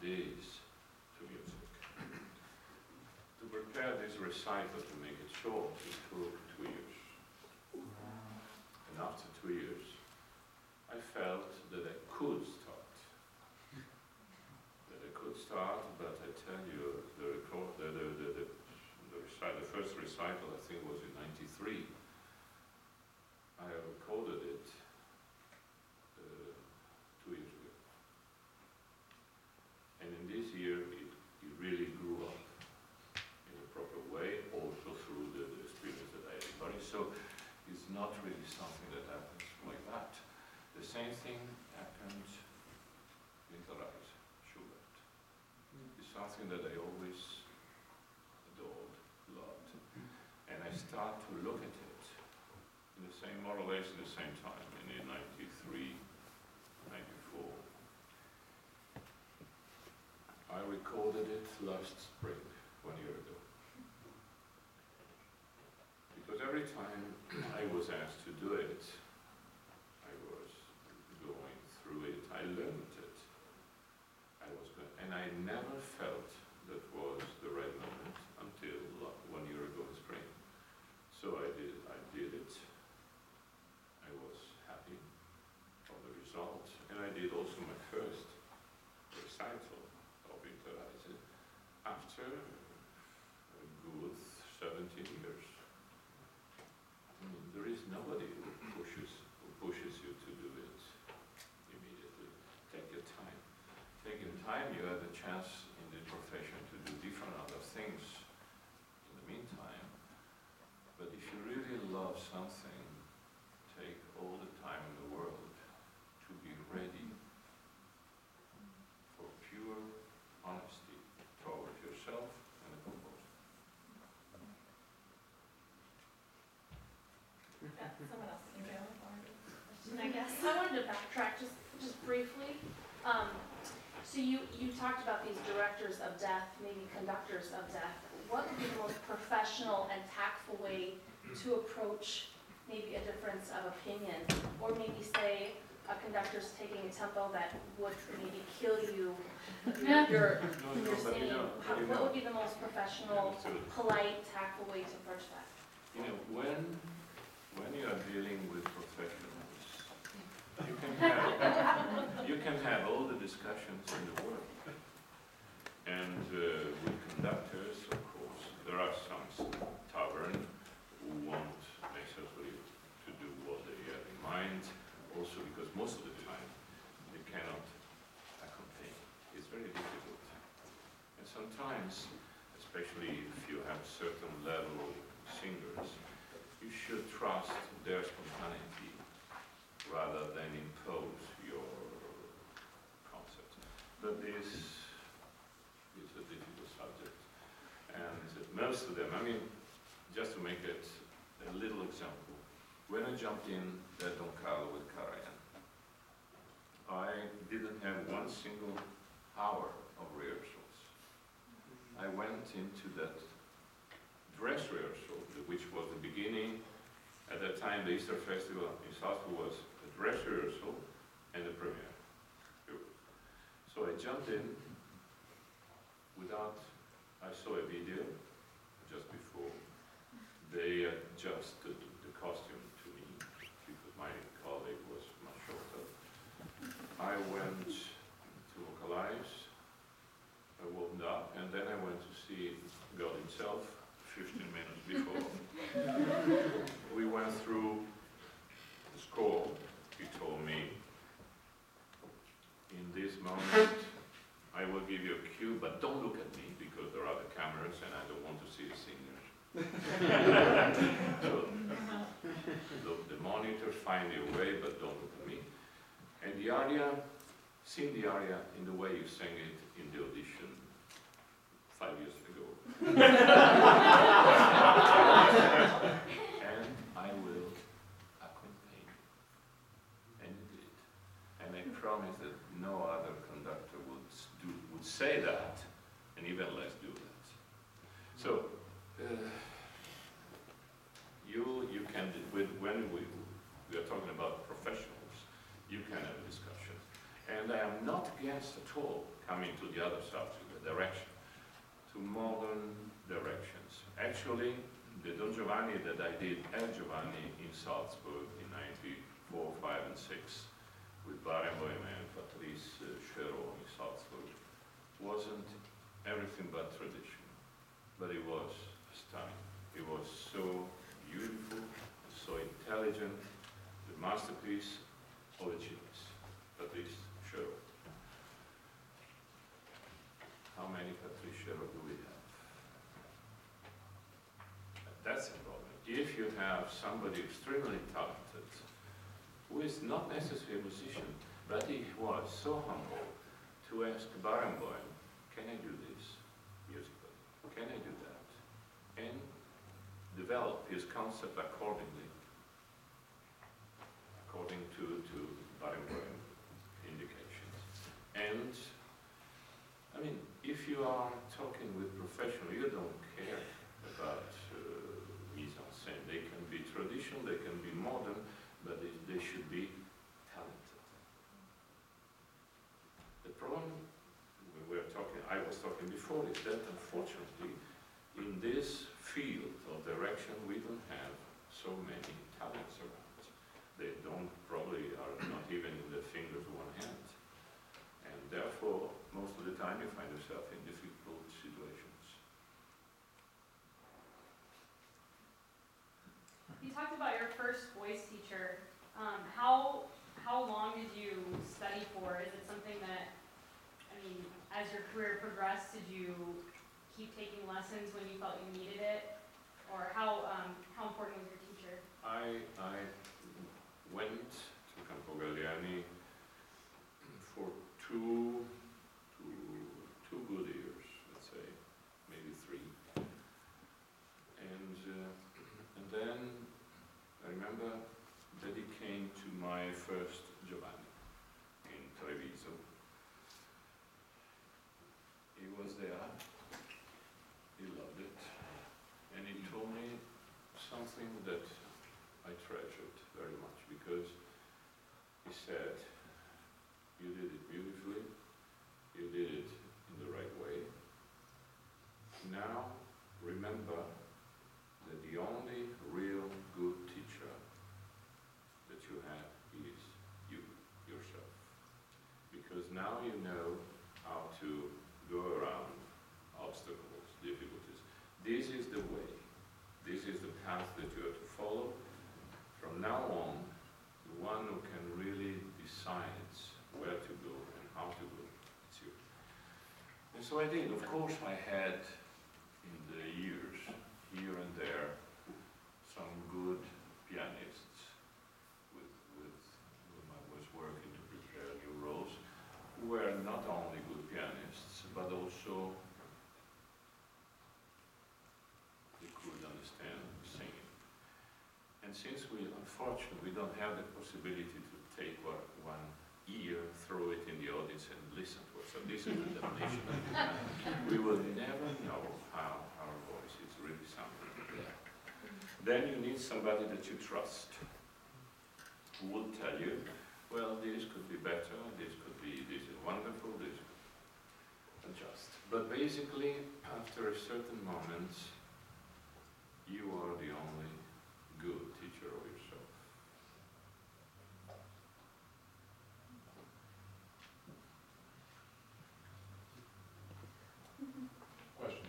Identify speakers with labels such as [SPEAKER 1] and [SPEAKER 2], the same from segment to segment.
[SPEAKER 1] this to music. To prepare this recital, to make it short, it took 2 years. And after 2 years, I felt that I could start. But I tell you, the first recital, I think, was in '93. I recorded it 2 years ago. And in this year, it really grew up in a proper way, also through the experience that I had in Paris. So it's not really something that happens like that. The same thing happened in Ferruccio. It's something that I always adored, loved. And I start to look at it in the same, more or less at the same time, in '93, '94. I recorded it last spring, 1 year ago. Because every time I was asked to do it, I was going through it, I learned it. And I never felt that was the right moment until 1 year ago in spring. So I did it. I was happy for the result. And I did also my first recital of Interreise after a good 17 years. I mean, there is nobody who pushes you to do it immediately. Take your time. Taking time, you have the chance in the profession to do different other things in the meantime. But if you really love something, take all the time in the world to be ready for pure honesty towards yourself and the composer.
[SPEAKER 2] Someone else can go. I guess I wanted to backtrack just briefly. So you talked about these directors of death, maybe conductors of death. What would be the most professional and tactful way to approach maybe a difference of opinion? Or maybe say a conductor's taking a tempo that would maybe kill you your scene. What would be the most professional, polite, tactful way to approach that?
[SPEAKER 1] You know, when you are dealing with professionals, you can have all the discussions in the world. And with conductors, of course, there are some tavern who want necessarily to do what they have in mind, also because most of the time they cannot accompany. It's very difficult. And sometimes, especially if you have certain level singers, you should trust their spontaneity rather than impose your concept. But this is a difficult subject. And most of them, I mean, just to make it a little example, when I jumped in at Don Carlo with Karajan, I didn't have one single hour of rehearsals. I went into that dress rehearsal, which was the beginning. At that time, the Easter Festival in Salzburg was a dress rehearsal and a premiere. So I jumped in without, I saw a video just before. They adjusted the costume to me because my colleague was much shorter. I went to vocalize, I warmed up, and then I went to see God himself 15 minutes before. We went through the score. He told me, in this moment, I will give you a cue, but don't look at me because there are the cameras and I don't want to see the singers. So, the monitors find your way, but don't look at me. And the aria, sing the aria in the way you sang it in the audition 5 years ago. And I will accompany. And he did. And I promise that no other conductor would say that, and even less do that. So, you can, when we are talking about professionals, you can have a discussion. And I am not against at all coming to the other subject, the direction, to modern directions. Actually, the Don Giovanni that I did at Giovanni in Salzburg in 94, 5, and 6 with Barenboim and Patrice Chéreau in Salzburg wasn't everything but tradition, but it was stunning. It was so beautiful, so intelligent, the masterpiece of a genius, Patrice Chéreau. How many Patrice Chéreau do we have? That's the problem. If you have somebody extremely talented, who is not necessarily a musician, but he was so humble to ask Barenboim, can I do this musically? Can I do that? And develop his concept accordingly, according to Barenboim indications. And, I mean, if you are talking with professionals, you don't care about mise en scène. They can be traditional, they can be modern, but they should be talented. The problem I was talking before is that unfortunately in this field of direction we don't have so many talents around. They probably are not even in the fingers of one hand. And therefore, most of the time you find yourself in difficult situations.
[SPEAKER 2] You talked about your first voice teacher. How long did you study for? Is it something that, I mean, as your career progressed, did you keep taking lessons when you felt you needed it? Or how important was your teacher?
[SPEAKER 1] I went to Campo Galliani for two good years, let's say, maybe 3. And then I remember that he came to my first Giovanni in Treviso. He was there, he loved it, and he told me something that I treasured very much, because he said, you did it beautifully, you did it in the right way. Now remember that the only real good teacher that you have is you, yourself. Because now you know how to go around obstacles, difficulties. This is the way. This is the path that you have to follow. From now on, the one who can really decide where to go and how to go, it's you. And so I did. Of course, I had, in the years, here and there, some good pianists with whom I was working to prepare new roles, who were not only good pianists, but also they could understand singing. And since unfortunately, we don't have the possibility to take one ear, throw it in the audience and listen to it, so this is the definition. We will never know how our voice is really sounding. Then you need somebody that you trust, who will tell you, well, this could be better, this is wonderful, this adjust. But basically, after a certain moment, you are the only good teacher of yourself.
[SPEAKER 3] Question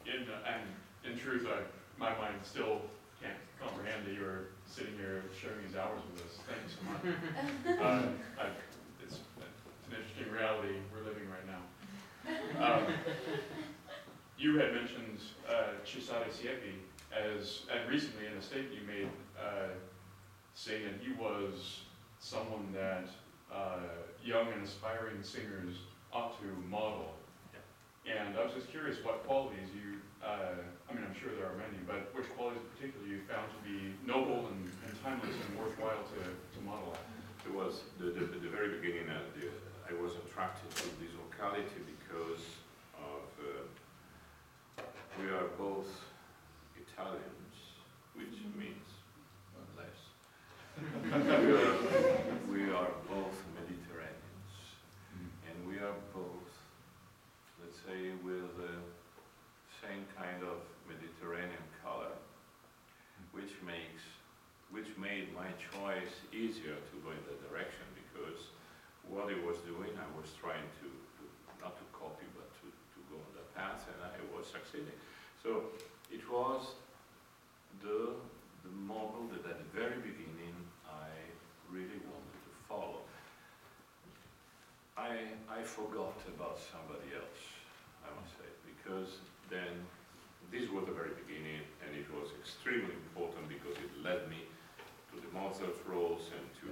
[SPEAKER 3] here. In truth, my mind still can't comprehend that you're sitting here sharing these hours with us. Thank you so much. It's an interesting reality we're living right now. You had mentioned Cesare Siepi and recently in a statement you made, saying that he was someone that young and aspiring singers ought to model. Yeah. And I was just curious what qualities you, I mean, I'm sure there are many, but which qualities in particular you found to be noble and timeless and worthwhile to model at?
[SPEAKER 1] It was the very beginning. I was attracted to this locality because of we are both Italians, which means less. we are both Mediterraneans, same kind of Mediterranean color, which made my choice easier to go in that direction, because what he was doing, I was trying to not to copy, but to go on that path, and I was succeeding. So it was the model that at the very beginning I really wanted to follow. I forgot about somebody else, I must say, because then this was the very beginning, and it was extremely important because it led me to the Mozart roles and to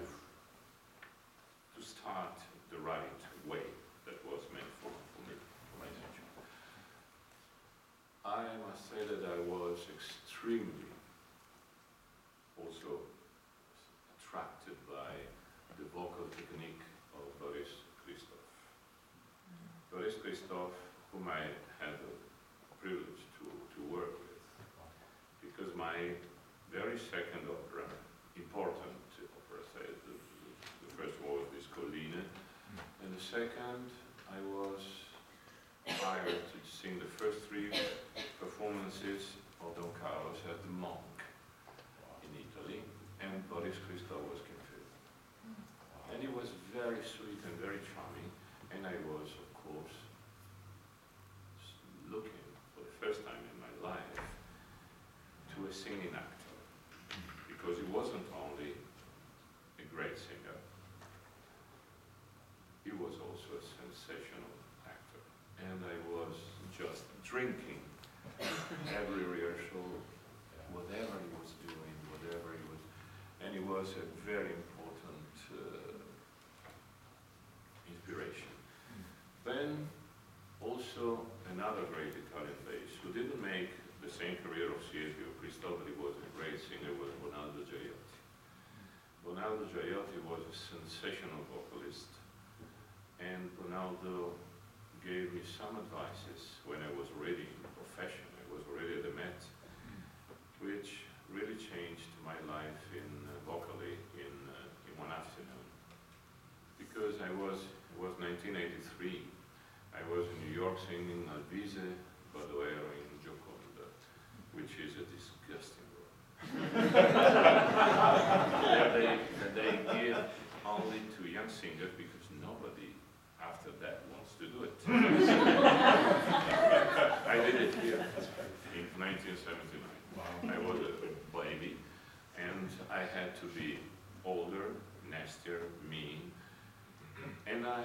[SPEAKER 1] start the right way that was meant for me, for my nature. I must say that I was extremely also attracted by the vocal technique of Boris Christoph. Boris Christoph, whom I had the privilege to work with, because my very second opera, important opera, say, the first was this Colline, and the second I was hired to sing the first three performances of Don Carlos as the monk in Italy, and Boris Christoph was King. And he was very sweet and very charming, and I was, of course, looking for the first time in my life to a singing actor, because he wasn't only a great singer, he was also a sensational actor. And I was just drinking every rehearsal, whatever he was doing, whatever he was, and he was a very important inspiration. Then also another great Italian bass who didn't make the same career of Siepi or Christoph, but he was a great singer, was Bonaldo Gioiotti. Bonaldo Gioiotti was a sensational vocalist, and Bonaldo gave me some advices when I was already in the profession, I was already at the Met, which really changed my life in vocally in one afternoon. Because it was 1983, I was in New York singing Alvise, Badoero in Gioconda, which is a disgusting role. that they give only to young singers because nobody after that wants to do it. I did it here in 1979. Wow. I was a baby, and I had to be older, nastier, mean, and I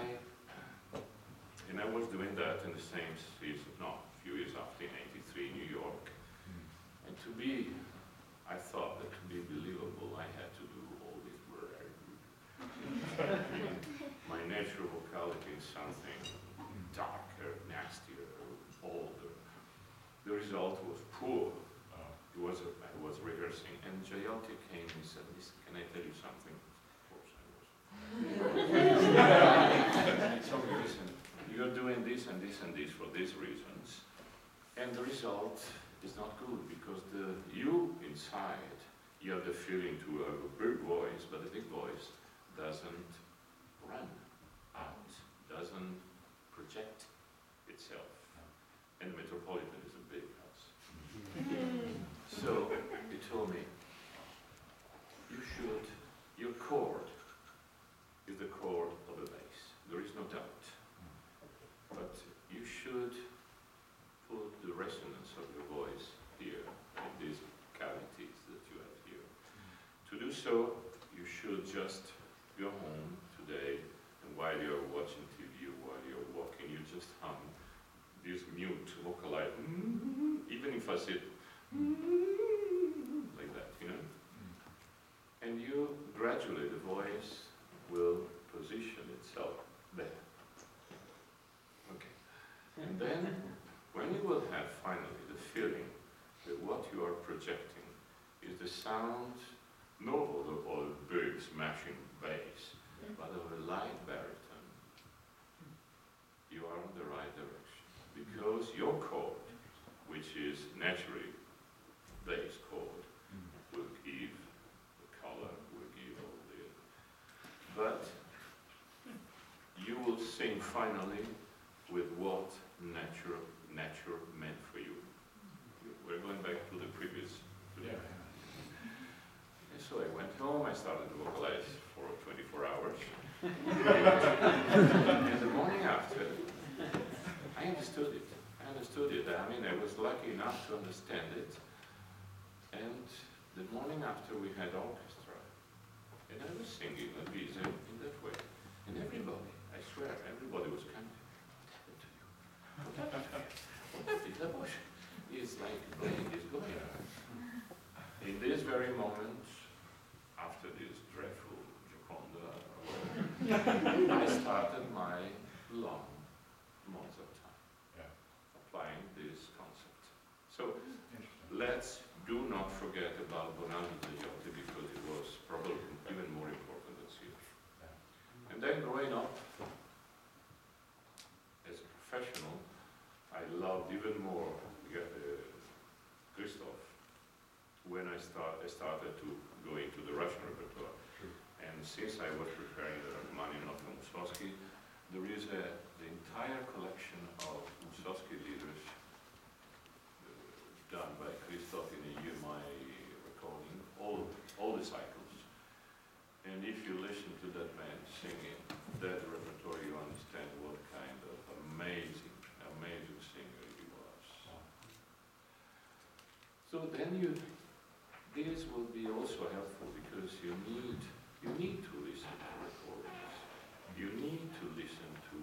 [SPEAKER 1] was doing that in the same season, no, a few years after, in '83, New York. And to be, I thought that to be believable, I had to do all this very good. My natural vocality is something darker, nastier, older. The result was poor. I was rehearsing, and Gioiotti came and said, "Listen, can I tell you something?" Of course I was. So listen, you're doing this and this and this for these reasons, and the result is not good because you inside, you have the feeling to have a big voice, but the big voice doesn't run out, doesn't project itself, and the Metropolitan is a big house. So he told me, your chord is the chord of the bass, there is no doubt, but you should put the resonance of your voice here, in these cavities that you have here. To do so, you should just go home today, and while you're watching TV, while you're walking, you just hum this mute vocalize, even if I sit like that, you know? And you, gradually, the voice will position itself there. Okay. And then, when you will have finally the feeling that what you are projecting is the sound, not of a big smashing bass, but of a light baritone, you are in the right direction. Because your chord, which is naturally bass chord, will give the color, will give all the... But you will sing finally with what nature meant for you. And the morning after, I understood it. I mean, I was lucky enough to understand it. And the morning after, we had orchestra. And I was singing a piece in that way. And everybody, I swear, everybody was coming. What happened to you? What happened? The bush is like playing, is going on. In this very moment, after this dreadful Gioconda, I started my long Mozart time, applying this concept. So let's do not forget about Bonanno Zagiotti, because it was probably even more important than Caesar. And then growing up as a professional, I loved even more Christoph when I started to go into the Russian repertoire. And since I was preparing the Rachmaninoff and Mussorgsky, there is the entire collection of Mussorgsky leaders done by Christoph in a EMI recording, all the cycles. And if you listen to that man singing that repertoire, you understand what kind of amazing singer he was. So then this will be also helpful, because you need to listen to recordings. You need to listen to